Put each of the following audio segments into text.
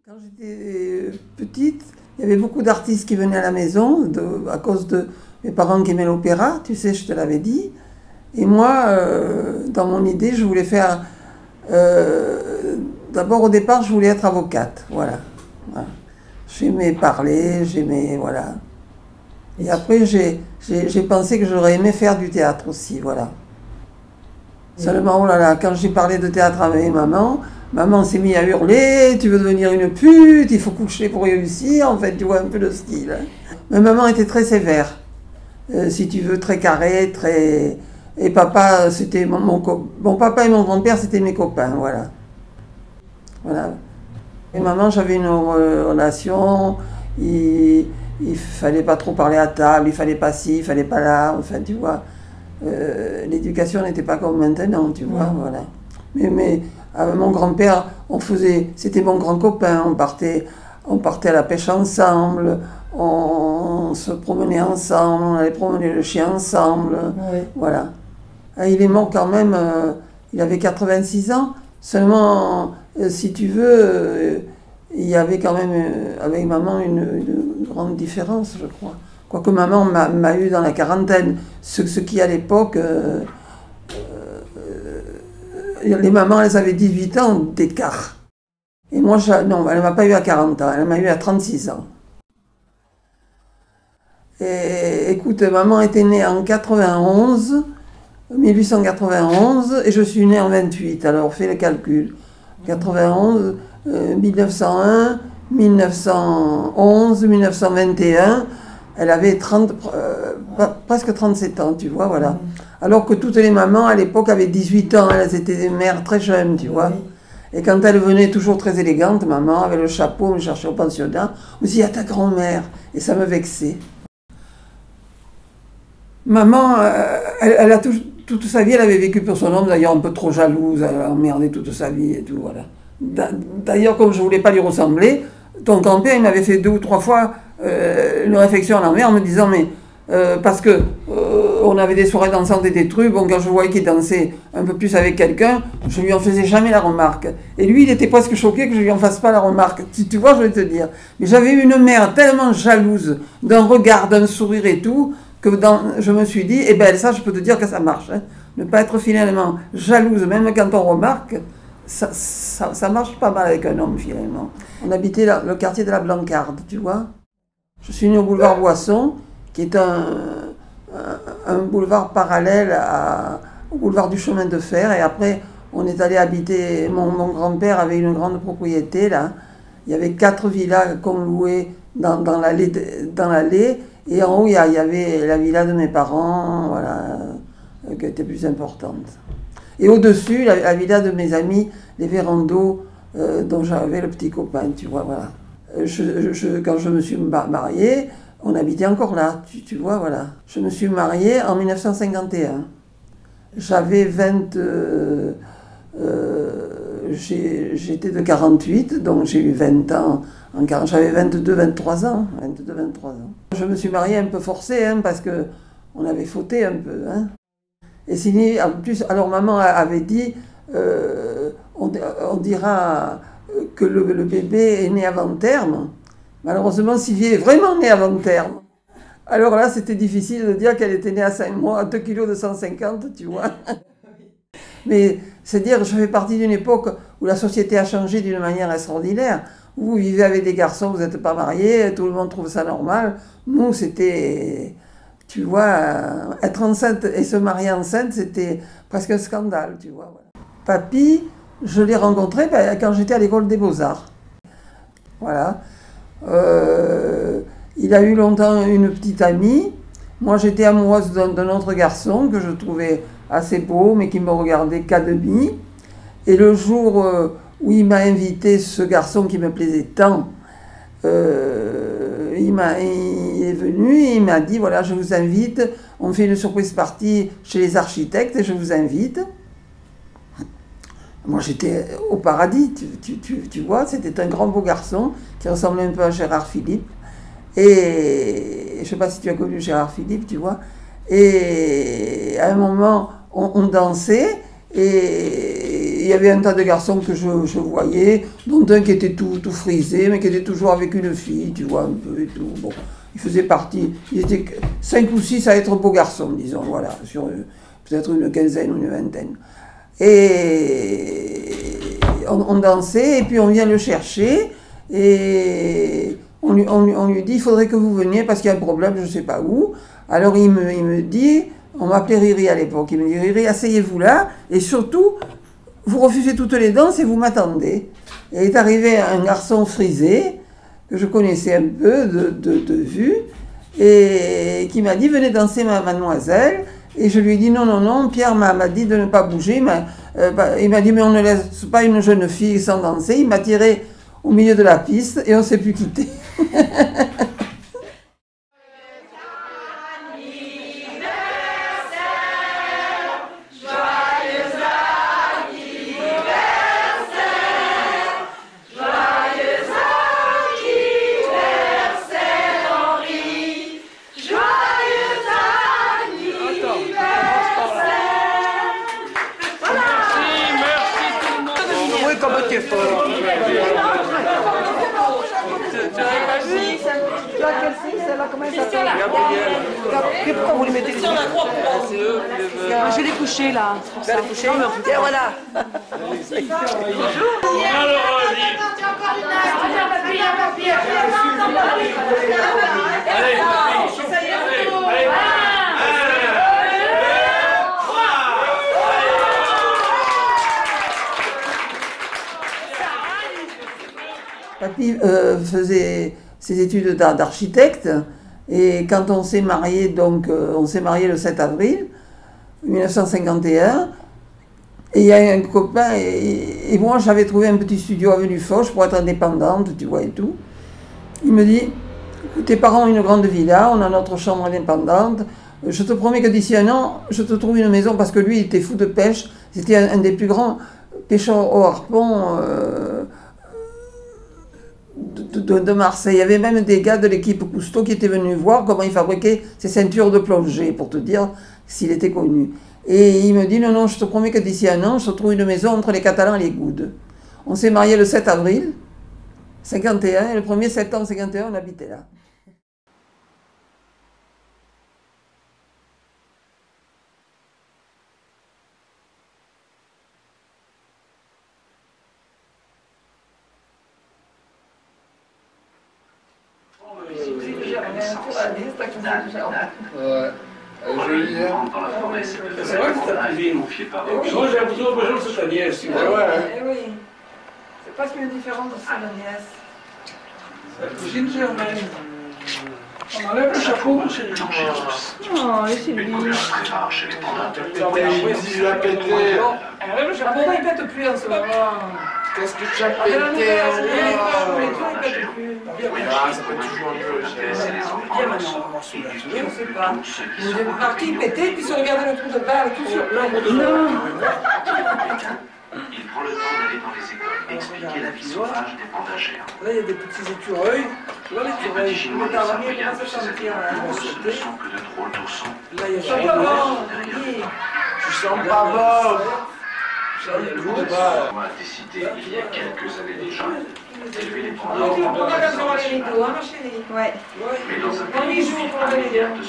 Quand j'étais petite, il y avait beaucoup d'artistes qui venaient à la maison à cause de mes parents qui aimaient l'opéra, tu sais, je te l'avais dit. Et moi, dans mon idée, je voulais faire... D'abord, au départ, je voulais être avocate, voilà. J'aimais parler, j'aimais... Voilà. Et après, j'ai pensé que j'aurais aimé faire du théâtre aussi, voilà. Seulement, oh là là, quand j'ai parlé de théâtre avec maman, maman s'est mise à hurler, tu veux devenir une pute, il faut coucher pour réussir, en fait, tu vois un peu le style. Mais maman était très sévère, si tu veux, très carré, très... Et papa, c'était mon papa et mon grand-père, c'était mes copains, voilà. Voilà. Et maman, j'avais une relation, il fallait pas trop parler à table, il fallait pas ci, il fallait pas là, enfin, tu vois. L'éducation n'était pas comme maintenant, tu vois, voilà. Mais avec mon grand-père, c'était mon grand copain, on partait à la pêche ensemble, on se promenait ensemble, on allait promener le chien ensemble, voilà. Et il est mort quand même, il avait 86 ans, seulement, si tu veux, il y avait quand même, avec maman, une grande différence, je crois. Quoique maman m'a eu dans la quarantaine, ce qui à l'époque, les mamans, elles avaient 18 ans d'écart. Et moi, non, elle ne m'a pas eu à 40 ans, elle m'a eu à 36 ans. Et écoute, maman était née en 1891, et je suis née en 28, alors fais le calcul. 91, 1901, 1911, 1921, elle avait presque 37 ans, tu vois, voilà. Alors que toutes les mamans, à l'époque, avaient 18 ans, elles étaient des mères très jeunes, tu vois. Et quand elles venaient toujours très élégantes, maman, avec le chapeau, me cherchait au pensionnat, me disait, il y a ta grand-mère, et ça me vexait. Maman, elle a toute sa vie, elle avait vécu pour son homme, d'ailleurs un peu trop jalouse, elle a emmerdé toute sa vie et tout, voilà. D'ailleurs, comme je ne voulais pas lui ressembler, ton grand-père, il m'avait fait 2 ou 3 fois une réflexion à la mer en me disant, mais parce que on avait des soirées dansantes et des trucs, bon, quand je voyais qu'il dansait un peu plus avec quelqu'un, je lui en faisais jamais la remarque. Et lui, il était presque choqué que je lui en fasse pas la remarque. Tu vois, je vais te dire. Mais j'avais une mère tellement jalouse d'un regard, d'un sourire et tout, que je me suis dit, eh ben ça, je peux te dire que ça marche. Hein. Ne pas être finalement jalouse, même quand on remarque, ça marche pas mal avec un homme, finalement. On habitait le quartier de la Blancarde, tu vois. Je suis née au boulevard Boisson, qui est un boulevard parallèle au boulevard du chemin de fer. Et après, on est allé habiter, mon grand-père avait une grande propriété, là. Il y avait 4 villas qu'on louait dans l'allée. Et en haut, il y avait la villa de mes parents, voilà, qui était plus importante. Et au-dessus, la villa de mes amis, les vérandos, dont j'avais le petit copain, tu vois, voilà. Quand je me suis mariée, on habitait encore là, tu vois, voilà. Je me suis mariée en 1951. J'avais j'étais de 48, donc j'ai eu 20 ans. J'avais 23 ans. Je me suis mariée un peu forcée, hein, parce qu'on avait fauté un peu. Hein. Et signé, en plus, alors maman avait dit, on dira que le bébé est né avant terme. Malheureusement, Sylvie est vraiment née avant terme. Alors là, c'était difficile de dire qu'elle était née à 5 mois, à 2 kg de 150, tu vois. Mais c'est dire, je fais partie d'une époque où la société a changé d'une manière extraordinaire. Vous vivez avec des garçons, vous n'êtes pas mariés, tout le monde trouve ça normal. Nous, c'était, tu vois, être enceinte et se marier enceinte, c'était presque un scandale, tu vois. Voilà. Papy, je l'ai rencontré quand j'étais à l'école des Beaux-Arts. Voilà. Il a eu longtemps une petite amie. Moi, j'étais amoureuse d'un autre garçon que je trouvais assez beau, mais qui me regardait qu'à demi. Et le jour où il m'a invité, ce garçon qui me plaisait tant, il est venu et il m'a dit, voilà, je vous invite, on fait une surprise party chez les architectes et je vous invite. Moi, j'étais au paradis, tu vois, c'était un grand beau garçon qui ressemblait un peu à Gérard Philippe. Et je ne sais pas si tu as connu Gérard Philippe, tu vois. Et à un moment, on dansait et il y avait un tas de garçons que je voyais, dont un qui était tout frisé, mais qui était toujours avec une fille, tu vois, un peu et tout. Bon, il faisait partie, il était 5 ou 6 à être beaux garçons, disons, voilà, sur peut-être une quinzaine ou une vingtaine. Et on dansait, et puis on vient le chercher, et on lui dit, il faudrait que vous veniez parce qu'il y a un problème, je ne sais pas où. Alors il me dit, on m'appelait Riri à l'époque, il me dit, Riri, asseyez-vous là, et surtout, vous refusez toutes les danses et vous m'attendez. Et est arrivé un garçon frisé, que je connaissais un peu de vue, et qui m'a dit, venez danser mademoiselle. Et je lui ai dit, non, non, non, Pierre m'a dit de ne pas bouger. Il m'a dit, mais on ne laisse pas une jeune fille sans danser. Il m'a tiré au milieu de la piste et on ne s'est plus quitté. Pourquoi vous les mettez sur la croix? Je l'ai couché là. Vous allez coucher? Et voilà. Papy faisait ses études d'architecte et quand on s'est marié, donc on s'est marié le 7 avril 1951 et il y a un copain et moi j'avais trouvé un petit studio avenue Foch pour être indépendante, tu vois et tout. Il me dit, écoute, tes parents ont une grande villa, on a notre chambre indépendante, je te promets que d'ici un an je te trouve une maison parce que lui il était fou de pêche, c'était un des plus grands pêcheurs au harpon de Marseille. Il y avait même des gars de l'équipe Cousteau qui étaient venus voir comment il fabriquait ses ceintures de plongée, pour te dire s'il était connu. Et il me dit, non, non, je te promets que d'ici un an, je te trouve une maison entre les Catalans et les Goudes. On s'est mariés le 7 avril 51, et le 1er septembre 51, on habitait là. Ouais. Joli, hein. C'est vrai que t'as cousine. Moi j'ai l'impression que c'est ta nièce. Eh oui. C'est pas une différence de sa nièce. La cousine germaine. On enlève le chapeau, c'est du Oh, et c'est lui. Mais si je l'ai pété. On enlève le chapeau. Il pète plus en ce moment. Qu'est-ce que tu as pété? Ah, ça peut toujours mieux. Je ne sais pas. Vous êtes parti, péter, puis se regarder le trou de balle, tout sur Non. Il prend le temps d'aller dans les écoles, expliquer la vie sauvage des pandagères. Là, il y a des petits écureuils. Tu vois Les petits l'écureuil? Chinois des Savoyards de cette époque ne sont que de drôles d'oursons. Là, il y a Ça des va, chinois. Tu sens pas bon. Le trou de balle. On a décidé, il y a quelques années déjà, d'élever les Tu pandas. vas pas regarder les rideaux, hein, ma chérie? Ouais. Mais dans un pays où vivent 1,2 milliard qui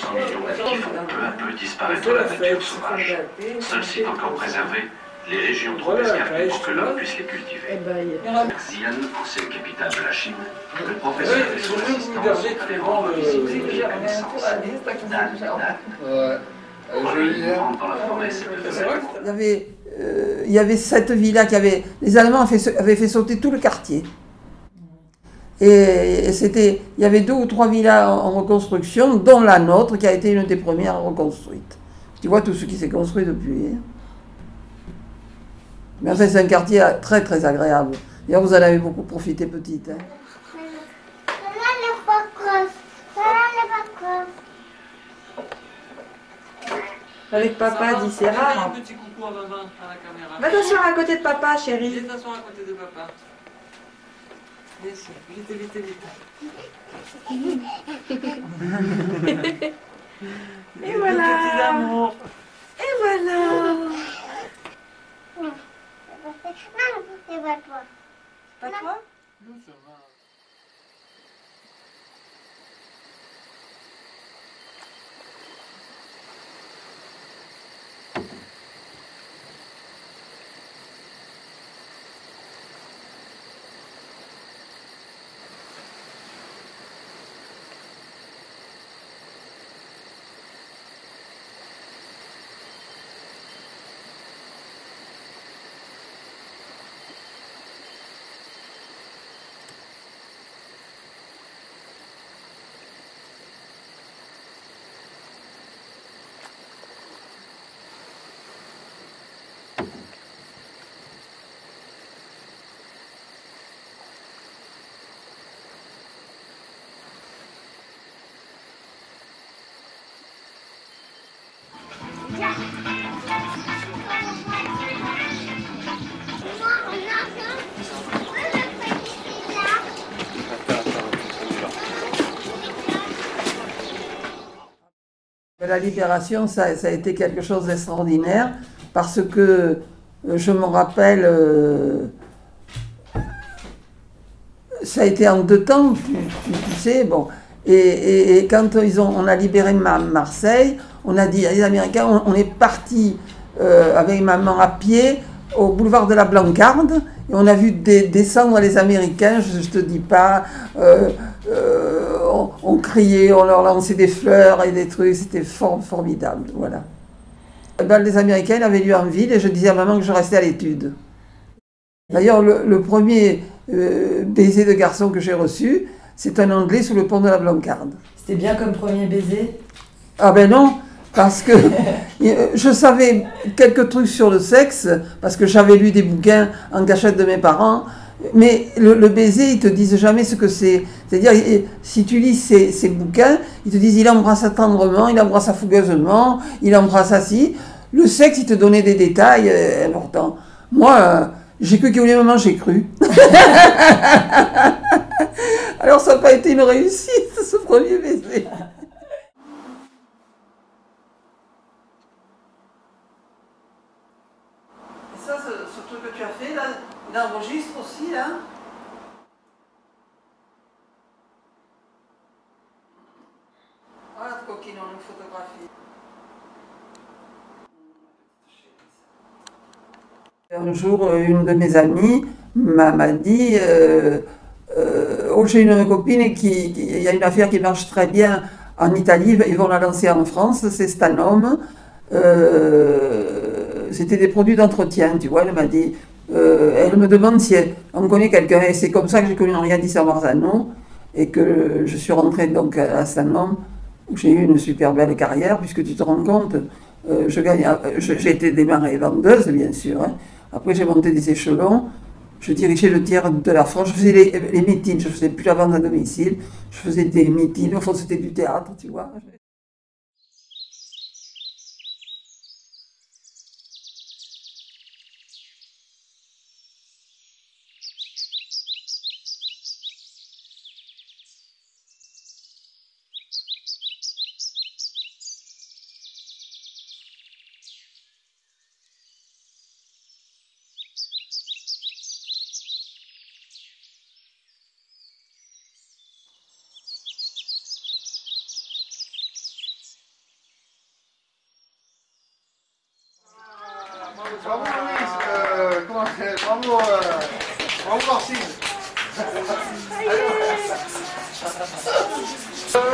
font peu à peu disparaître la nature sauvage. Seul site encore préservé, les régions trop escarpées pour que l'homme puisse les cultiver. Xi'an, ancienne capitale de la Chine, le professeur et son assistant sont allés rendre visite et la connaissance. Ouais. Joli, hein. Dans la forêt, c'est Il y avait cette villa qui avait... Les Allemands avaient fait sauter tout le quartier. Et il y avait 2 ou 3 villas en reconstruction, dont la nôtre, qui a été une des premières reconstruites. Tu vois tout ce qui s'est construit depuis. Hein. Mais enfin, c'est un quartier très très agréable. D'ailleurs, vous en avez beaucoup profité petite. Hein. Avec papa, dit c'est rare. Un petit coucou à maman, à la caméra. Va t'asseoir à côté de papa, chérie. Viens t'asseoir à côté de papa. Viens ici, vite, vite, vite. Et voilà. Petit amour. Et voilà. pas toi. Pas toi? La libération, ça a été quelque chose d'extraordinaire parce que je me rappelle, ça a été en 2 temps, tu sais, bon. Et quand on a libéré Marseille, on a dit, les Américains, on est parti avec maman à pied au boulevard de la Blancarde et on a vu descendre les Américains, je te dis pas, on criait, on leur lançait des fleurs et des trucs, c'était formidable, voilà. Ben, les Américains avaient lu en ville et je disais à maman que je restais à l'étude. D'ailleurs, le premier baiser de garçon que j'ai reçu, c'est un Anglais sous le pont de la Blancarde. C'était bien comme premier baiser? Ah ben non, parce que je savais quelques trucs sur le sexe, parce que j'avais lu des bouquins en cachette de mes parents, mais le baiser, ils te disent jamais ce que c'est. C'est-à-dire, si tu lis ces bouquins, ils te disent il embrasse tendrement, il embrasse fougueusement, il embrasse assis. Le sexe, ils te donnaient des détails importants. Moi, j'ai cru qu'il voulait me manger cru. Alors ça n'a pas été une réussite, ce premier baiser. Et ça, ce truc que tu as fait, là, il enregistre aussi, là. Voilà, coquine, on une photographie. Un jour, une de mes amies m'a dit oh, j'ai une copine il y a une affaire qui marche très bien en Italie, ils vont la lancer en France, c'est Stanome. C'était des produits d'entretien, tu vois, elle m'a dit. Elle me demande si on connaît quelqu'un, et c'est comme ça que j'ai connu Henriette Marzano, et que je suis rentrée donc à Stanome, où j'ai eu une super belle carrière, puisque tu te rends compte, j'ai été démarrée vendeuse, bien sûr. Hein. Après, j'ai monté des échelons. Je dirigeais le tiers de la France. Je faisais les meetings. Je ne faisais plus la vente à domicile. Je faisais des meetings. Au fond, c'était du théâtre, tu vois. Bravo Louise, bravo Marcine. À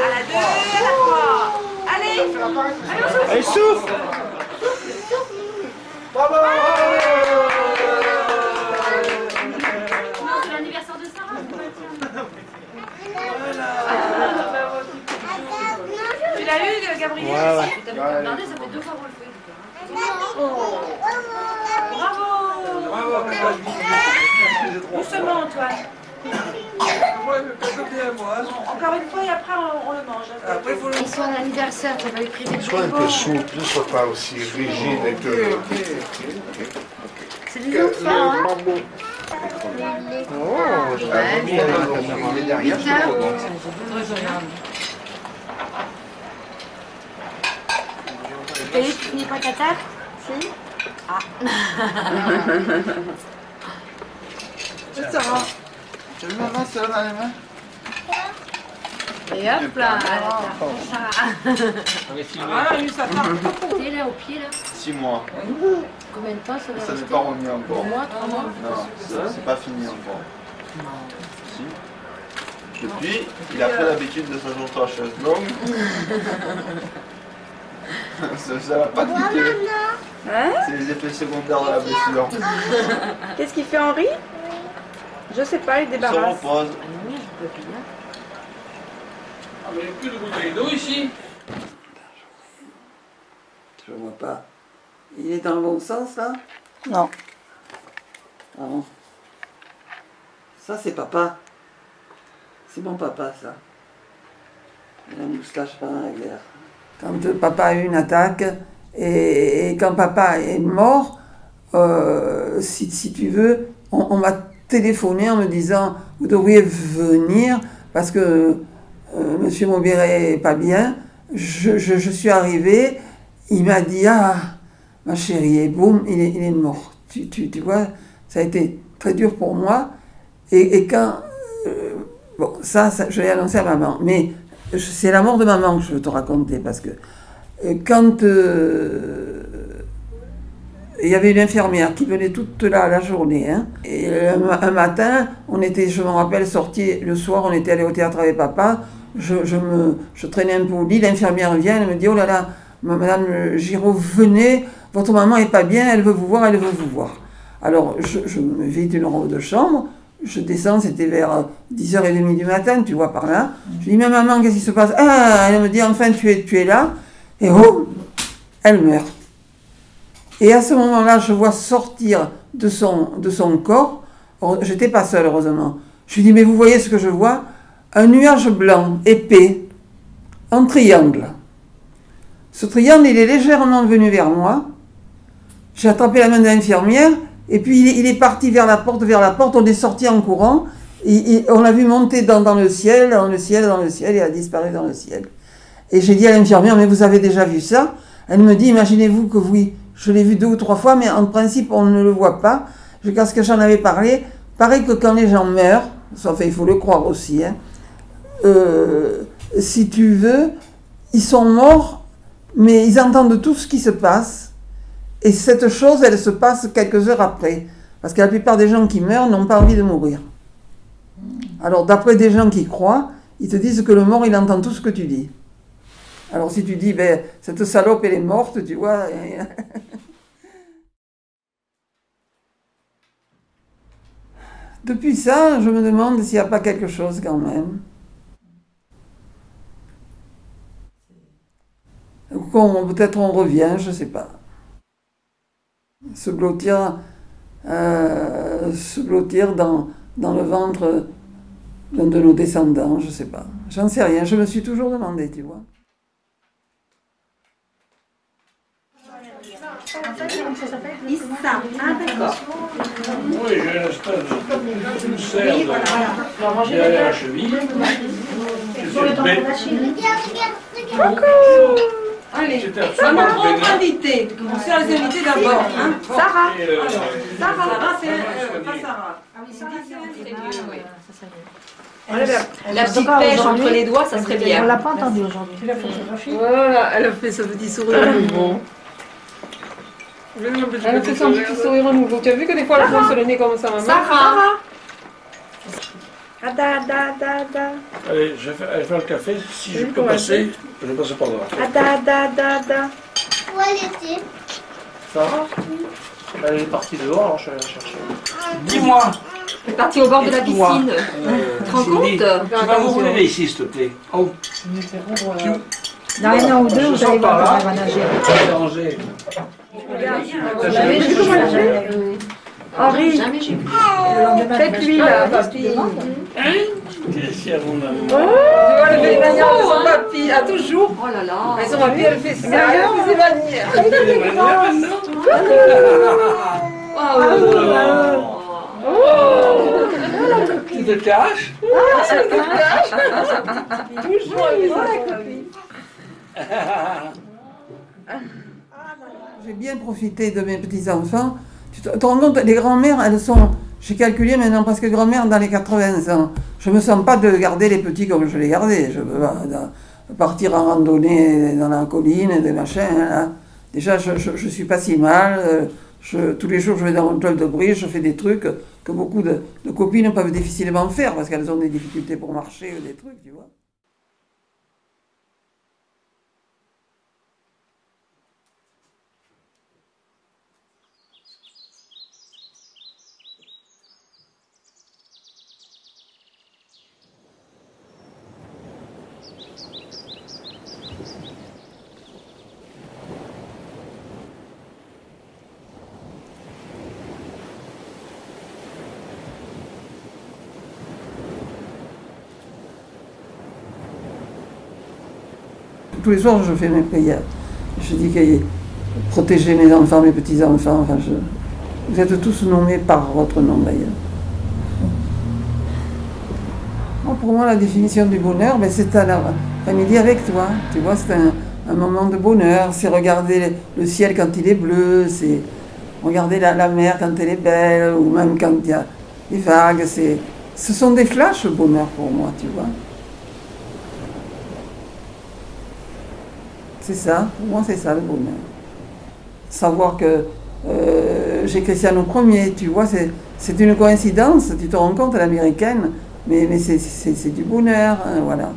la 2, à la 3. Allez, Allez, souffle. Bravo. Non, c'est l'anniversaire de Sarah. Tu l'as eu, Gabriel? Ouais. Tu t'avais regardé, ça fait 2 fois qu'on le fait. Bravo. Doucement, Antoine. Encore une fois et après on le mange. Et son anniversaire, tu vas lui priver de Sois un peu souple, ne sois pas aussi rigide et que... C'est des enfants, hein? Oh, je l'avais mis il est derrière. Et tu finis pas ta tarte? Si? Ah. Sarah, tu as vu maman, c'est là dans les mains? Et hop là, Ah, lui, ça part. t'es là au pied là. 6 mois. Combien de temps ça va Ça n'est rester? pas remis encore. 2 mois, 3 mois? Non, c'est pas fini encore. Si. Depuis, il a pris l'habitude de s'asseoir sur la chaise longue. Ça va pas quitter. C'est les effets secondaires de la blessure. Qu'est-ce qu'il fait Henri? Je sais pas, il Il se débarrasse. repose. Ah, mais il n'y a plus de bouteille d'eau ici. Je vois pas. Il est dans le bon sens là? Non. Ah bon. Ça c'est papa. C'est mon papa ça. Il a une moustache pas régulière. Quand papa a eu une attaque et quand papa est mort, si tu veux, on m'a téléphoné en me disant vous devriez venir parce que Monsieur Maubéret est pas bien. Je suis arrivée, il m'a dit ah ma chérie et boum il est mort. Tu vois, ça a été très dur pour moi et quand bon ça je l'ai annoncé à maman, mais c'est la mort de maman que je veux te raconter parce que quand il y avait une infirmière qui venait toute là la journée, hein, et un matin, on était, je me rappelle, sortis le soir, on était allé au théâtre avec papa, je traînais un peu au lit, l'infirmière vient, elle me dit, oh là là, madame Giraud, venez, votre maman est pas bien, elle veut vous voir, elle veut vous voir. Alors, je me vide une robe de chambre, je descends, c'était vers 10h30 du matin, tu vois, par là. Je dis, mais maman, qu'est-ce qui se passe? Ah, elle me dit, enfin, tu es là. Et oh, elle meurt. Et à ce moment-là, je vois sortir de son corps, j'étais pas seule, heureusement. Je lui dis, mais vous voyez ce que je vois? Un nuage blanc, épais, en triangle. Ce triangle, il est légèrement venu vers moi. J'ai attrapé la main de l'infirmière, et puis il est parti vers la porte, on est sorti en courant, et on l'a vu monter dans le ciel, et a disparu dans le ciel. Et j'ai dit à l'infirmière, mais vous avez déjà vu ça? Elle me dit, imaginez-vous que oui, je l'ai vu 2 ou 3 fois, mais en principe, on ne le voit pas. Parce que j'en avais parlé, pareil que quand les gens meurent, enfin, il faut le croire aussi, hein, si tu veux, ils sont morts, mais ils entendent tout ce qui se passe, et cette chose, elle se passe quelques heures après. Parce que la plupart des gens qui meurent n'ont pas envie de mourir. Alors, d'après des gens qui croient, ils te disent que le mort, il entend tout ce que tu dis. Alors si tu dis, ben, cette salope, elle est morte, tu vois. Depuis ça, je me demande s'il n'y a pas quelque chose quand même. Peut-être on revient, je ne sais pas. Se blottir dans le ventre d'un de nos descendants, je ne sais pas. J'en sais rien, je me suis toujours demandé, tu vois. Issa. Ah d'accord. Oui, j'ai une espèce de cerf derrière la cheville. Allez, C'était un absolument autre bénin. invité. On sert les invités d'abord. Hein. Sarah. Et, Sarah, c'est pas Sarah. La petite pêche entre les doigts, ça serait bien. On l'a pas entendu aujourd'hui. Voilà, elle a fait ce petit sourire à nouveau. Elle a fait son petit sourire à nouveau. Tu as vu que des fois elle fonce le nez comme ça, maman? Sarah. Ada. allez, je vais faire le café. Si je peux passer, je vais passer par devant. Ada. Où elle était? Sarah, elle est partie dehors, alors je vais la chercher. Dis-moi, Elle est partie au bord de la piscine. Tu te rends compte? Tu vas vous relever ici, s'il te plaît. Oh, Dans un an ou deux, vous allez voir comment elle va nager. Déranger. Jamais j'ai vu comment elle fait. Henri, Jamais j'ai vu. faites-lui là, papy. Qu'est-ce qu'il y a, mon amour? Tu vois le belle manière de son papy, à toujours. Oh là là. Et son papy, elle fait ça, elle fait ses manières. Tu te caches? Toujours elle fait ça, son papy. J'ai bien profité de mes petits-enfants. Tu te rends compte, les grands-mères, elles sont J'ai calculé maintenant presque grand-mère dans les 80 ans. Je ne me sens pas de garder les petits comme je les gardais. Je veux partir en randonnée dans la colline, des machins. Hein. Déjà, je ne suis pas si mal. Tous les jours, je vais dans mon club de bridge, je fais des trucs que beaucoup de copines peuvent difficilement faire parce qu'elles ont des difficultés pour marcher ou des trucs, tu vois. Tous les soirs, je fais mes prières. Je dis que protéger mes enfants, mes petits-enfants. Enfin, vous êtes tous nommés par votre nom, d'ailleurs. Pour moi, la définition du bonheur, ben, c'est à l'après-midi avec toi. Tu vois, c'est un moment de bonheur. C'est regarder le ciel quand il est bleu, c'est regarder la mer quand elle est belle, ou même quand il y a des vagues. Ce sont des flashs, le bonheur, pour moi, tu vois. C'est ça, pour moi c'est ça le bonheur. Savoir que j'ai Cristiano Ier, tu vois, c'est une coïncidence, tu te rends compte à l'américaine, mais c'est du bonheur, hein, voilà.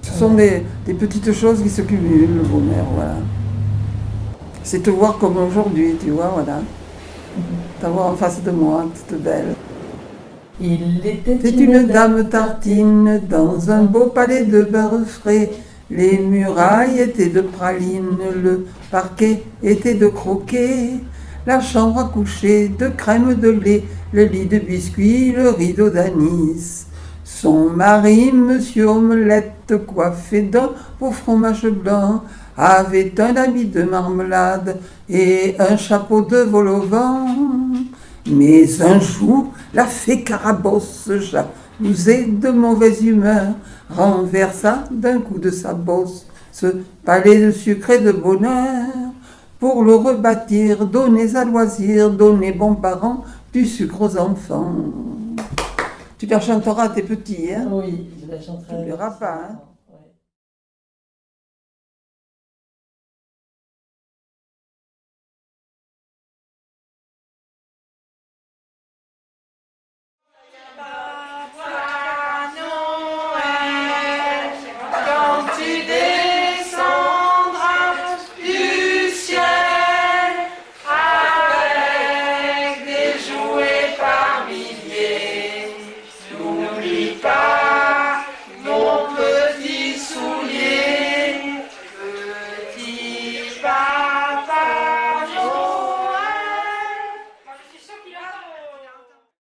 Ce sont des petites choses qui se cumulent, le bonheur, voilà. C'est te voir comme aujourd'hui, tu vois, voilà. T'avoir en face de moi, toute belle. Il était une dame tartine dans un beau palais de beurre frais. Les murailles étaient de praline, le parquet était de croquet, la chambre à coucher de crème de lait, le lit de biscuits, le rideau d'anis. Son mari, monsieur Omelette, coiffé d'un beau fromage blanc, avait un habit de marmelade et un chapeau de vol au vent. Mais un jour, la fée Carabosse, jalousée de mauvaise humeur, renversa d'un coup de sa bosse ce palais de sucre et de bonheur. Pour le rebâtir, donnez à loisir, donnez bons parents du sucre aux enfants. Tu la chanteras à tes petits, hein? Oui, je la chanterai. Tu ne verras pas, hein?